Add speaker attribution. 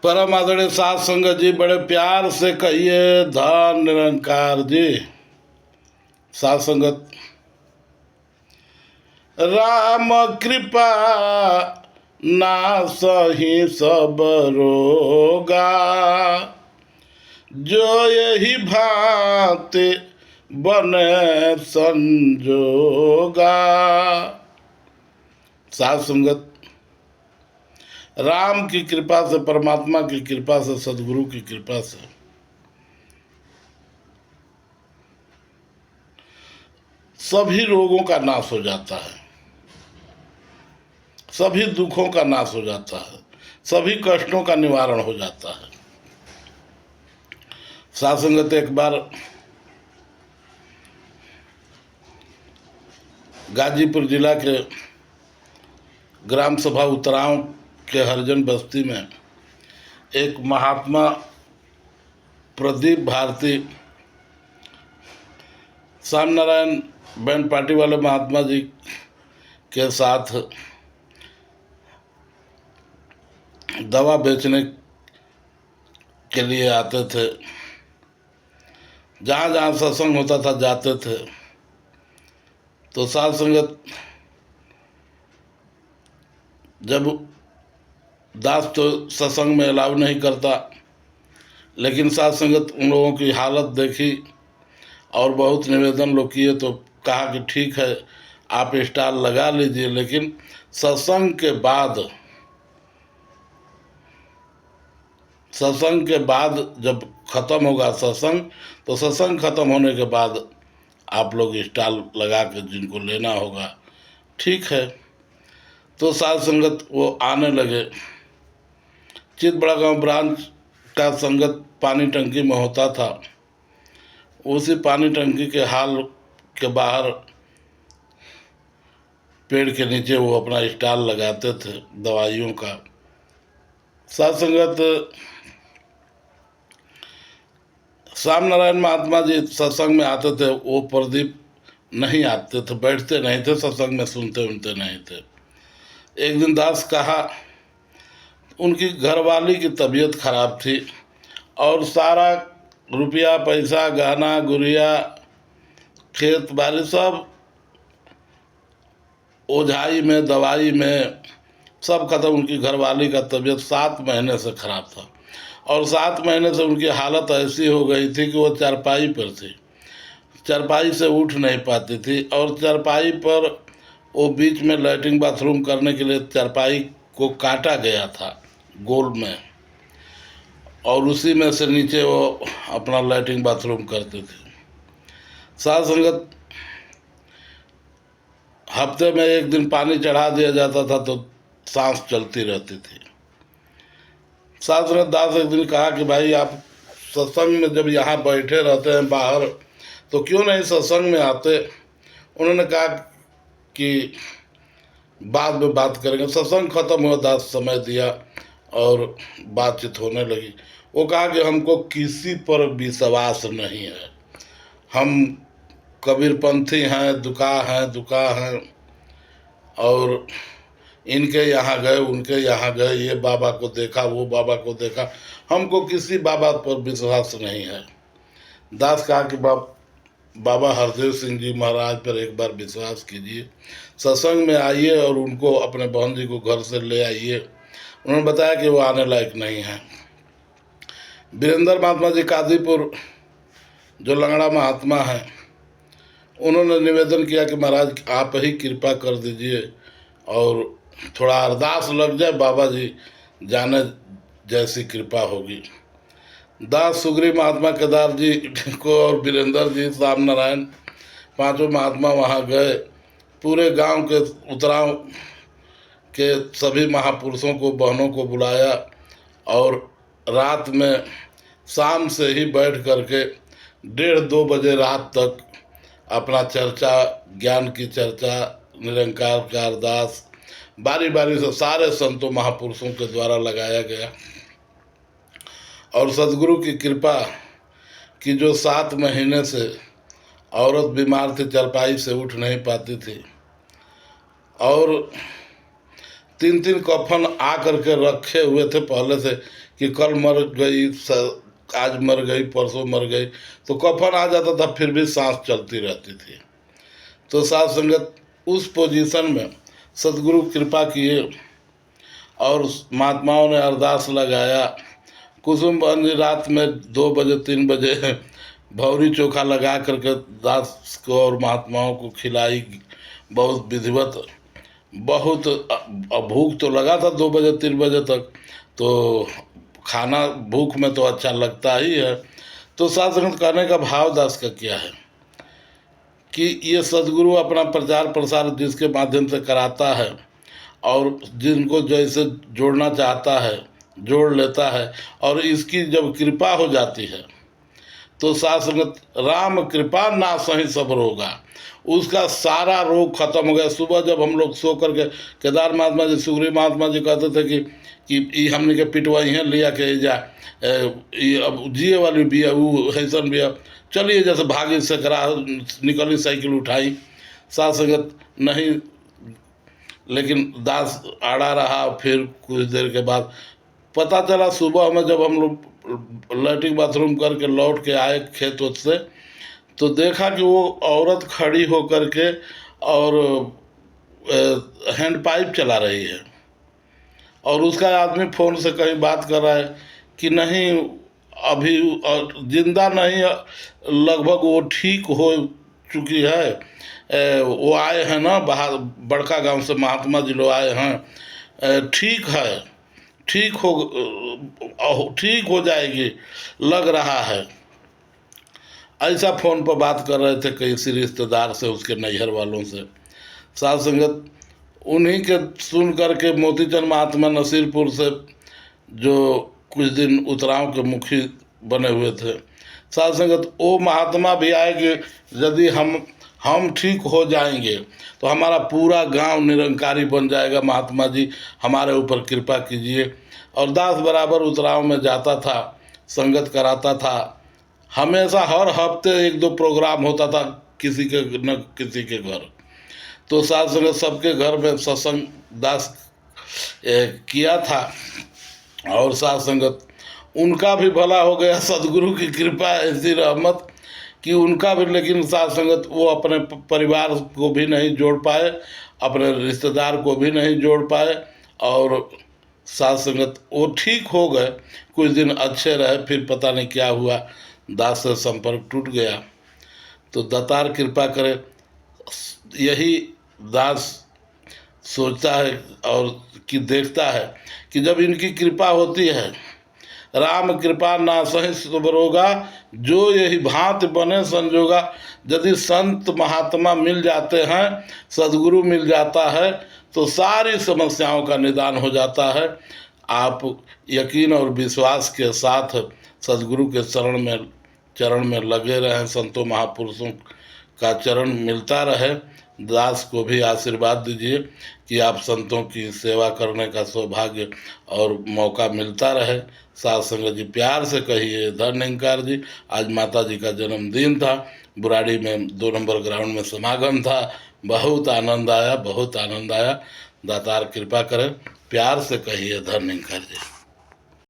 Speaker 1: परम आदरणीय साध संगत जी, बड़े प्यार से कहिए धन निरंकार जी। साध संगत, राम कृपा नासहि सब रोगा, जो यही भांति बने संजोगा। साध संगत, राम की कृपा से, परमात्मा की कृपा से, सदगुरु की कृपा से सभी रोगों का नाश हो जाता है, सभी दुखों का नाश हो जाता है, सभी कष्टों का निवारण हो जाता है। साध संगत, एक बार गाजीपुर जिला के ग्राम सभा उतराव के हरिजन बस्ती में एक महात्मा प्रदीप भारती, श्याम नारायण बैंड पार्टी वाले महात्मा जी के साथ दवा बेचने के लिए आते थे। जहाँ जहाँ सत्संग होता था जाते थे। तो साध संगत, जब दास तो सत्संग में अलाउ नहीं करता, लेकिन साध संगत उन लोगों की हालत देखी और बहुत निवेदन लोग किए तो कहा कि ठीक है आप स्टॉल लगा लीजिए, लेकिन सत्संग के बाद जब ख़त्म होगा सत्संग, तो सत्संग ख़त्म होने के बाद आप लोग स्टॉल लगा के जिनको लेना होगा, ठीक है। तो साध संगत वो आने लगे। चित बड़ा गाँव ब्रांच का संगत पानी टंकी में होता था। उसी पानी टंकी के हाल के बाहर पेड़ के नीचे वो अपना स्टॉल लगाते थे दवाइयों का। साध संगत, श्याम नारायण महात्मा जी सत्संग में आते थे, वो प्रदीप नहीं आते थे, बैठते नहीं थे सत्संग में, सुनते उनते नहीं थे। एक दिन दास कहा, उनकी घरवाली की तबीयत खराब थी और सारा रुपया पैसा गहना गुड़िया खेत बाड़ी सब ओझाई में दवाई में सब खत्म। उनकी घरवाली का तबीयत 7 महीने से खराब था और 7 महीने से उनकी हालत ऐसी हो गई थी कि वो चारपाई पर थी, चारपाई से उठ नहीं पाती थी। और चारपाई पर वो बीच में लैट्रिन बाथरूम करने के लिए चारपाई को काटा गया था गोल में, और उसी में से नीचे वो अपना लैट्रिन बाथरूम करते थे। साध संगत, हफ्ते में एक दिन पानी चढ़ा दिया जाता था तो सांस चलती रहती थी। साध संगत, दास एक दिन कहा कि भाई आप सत्संग में जब यहाँ बैठे रहते हैं बाहर, तो क्यों नहीं सत्संग में आते। उन्होंने कहा कि बाद में बात करेंगे। सत्संग खत्म हुआ, दास समय दिया और बातचीत होने लगी। वो कहा कि हमको किसी पर विश्वास नहीं है, हम कबीरपंथी हैं, दुका हैं और इनके यहाँ गए उनके यहाँ गए, ये बाबा को देखा वो बाबा को देखा, हमको किसी बाबा पर विश्वास नहीं है। दास कहा कि बाबा हरदेव सिंह जी महाराज पर एक बार विश्वास कीजिए, सत्संग में आइए और उनको, अपने बहन जी को घर से ले आइए। उन्होंने बताया कि वो आने लायक नहीं है। वीरेंद्र महात्मा जी कादीपुर, जो लंगड़ा महात्मा हैं, उन्होंने निवेदन किया कि महाराज आप ही कृपा कर दीजिए और थोड़ा अरदास लग जाए, बाबा जी जाने जैसी कृपा होगी। दास सुग्रीव महात्मा केदार जी को और वीरेंद्र जी, श्याम नारायण, 5 महात्मा वहाँ गए। पूरे गांव के उतराव के सभी महापुरुषों को, बहनों को बुलाया और रात में शाम से ही बैठ करके 1:30-2 बजे रात तक अपना चर्चा, ज्ञान की चर्चा, निरंकार का अरदास बारी बारी से सारे संतों महापुरुषों के द्वारा लगाया गया। और सदगुरु की कृपा कि जो 7 महीने से औरत बीमार थी, चारपाई से उठ नहीं पाती थी, और 3 कफन आ करके रखे हुए थे पहले से कि कल मर गई, आज मर गई, परसों मर गई, तो कफन आ जाता था फिर भी सांस चलती रहती थी। तो साध संगत उस पोजीशन में सदगुरु कृपा किए और महात्माओं ने अरदास लगाया। कुसुम बंदी रात में 2 बजे 3 बजे भौरी चोखा लगा करके दास को और महात्माओं को खिलाई, बहुत विधिवत। बहुत भूख तो लगा था 2 बजे 3 बजे तक, तो खाना भूख में तो अच्छा लगता ही है। तो साध संगत कहने का भाव दास का क्या है कि ये सदगुरु अपना प्रचार प्रसार जिसके माध्यम से कराता है और जिनको जैसे जोड़ना चाहता है जोड़ लेता है, और इसकी जब कृपा हो जाती है तो साध संगत राम कृपा ना सही सब रोगा, उसका सारा रोग खत्म हो गया। सुबह जब हम लोग सो करके केदार महात्मा जी, सुग्रीव महात्मा जी कहते थे कि हमने के पिटवाई हैं लिया के जा, अब जिए वाली भी है वो हैसन भी है, चलिए जैसे भागी से करा निकली, साइकिल उठाई। साध संगत नहीं, लेकिन दास आड़ा रहा। फिर कुछ देर के बाद पता चला, सुबह में जब हम लोग लैट्रिन बाथरूम करके लौट के आए खेत से, तो देखा कि वो औरत खड़ी होकर के और हैंड पाइप चला रही है, और उसका आदमी फ़ोन से कहीं बात कर रहा है कि नहीं अभी जिंदा नहीं, लगभग वो ठीक हो चुकी है, वो आए हैं ना बाहर बड़का गांव से महात्मा जी लोग आए हैं, ठीक है, ठीक हो जाएगी लग रहा है। ऐसा फ़ोन पर बात कर रहे थे किसी रिश्तेदार से, उसके नैहर वालों से। साध संगत उन्हीं के सुन करके मोतीचंद महात्मा नसीरपुर से, जो कुछ दिन उतराव के मुखी बने हुए थे, साध संगत वो महात्मा भी आए कि यदि हम ठीक हो जाएंगे तो हमारा पूरा गांव निरंकारी बन जाएगा, महात्मा जी हमारे ऊपर कृपा कीजिए। और दास बराबर उतराव में जाता था, संगत कराता था, हमेशा हर हफ्ते 1-2 प्रोग्राम होता था किसी के न किसी के घर। तो साध संगत सबके घर में सत्संग दास किया था, और साध संगत उनका भी भला हो गया, सदगुरु की कृपा ऐसी रहमत कि उनका भी। लेकिन साध संगत वो अपने परिवार को भी नहीं जोड़ पाए, अपने रिश्तेदार को भी नहीं जोड़ पाए, और साध संगत वो ठीक हो गए, कुछ दिन अच्छे रहे, फिर पता नहीं क्या हुआ, दास से संपर्क टूट गया। तो दातार कृपा करे, यही दास सोचता है और कि देखता है कि जब इनकी कृपा होती है, राम कृपा ना सही सब रोगा, जो यही भांति बने संजोगा। यदि संत महात्मा मिल जाते हैं, सदगुरु मिल जाता है, तो सारी समस्याओं का निदान हो जाता है। आप यकीन और विश्वास के साथ सदगुरु के चरण में लगे रहें, संतों महापुरुषों का चरण मिलता रहे। दास को भी आशीर्वाद दीजिए कि आप संतों की सेवा करने का सौभाग्य और मौका मिलता रहे। साध संगत जी प्यार से कहिए धन्यंकार जी, आज माता जी का जन्मदिन था, बुराड़ी में 2 नंबर ग्राउंड में समागम था, बहुत आनंद आया, बहुत आनंद आया। दातार कृपा करें, प्यार से कहिए धन्यंकार जी।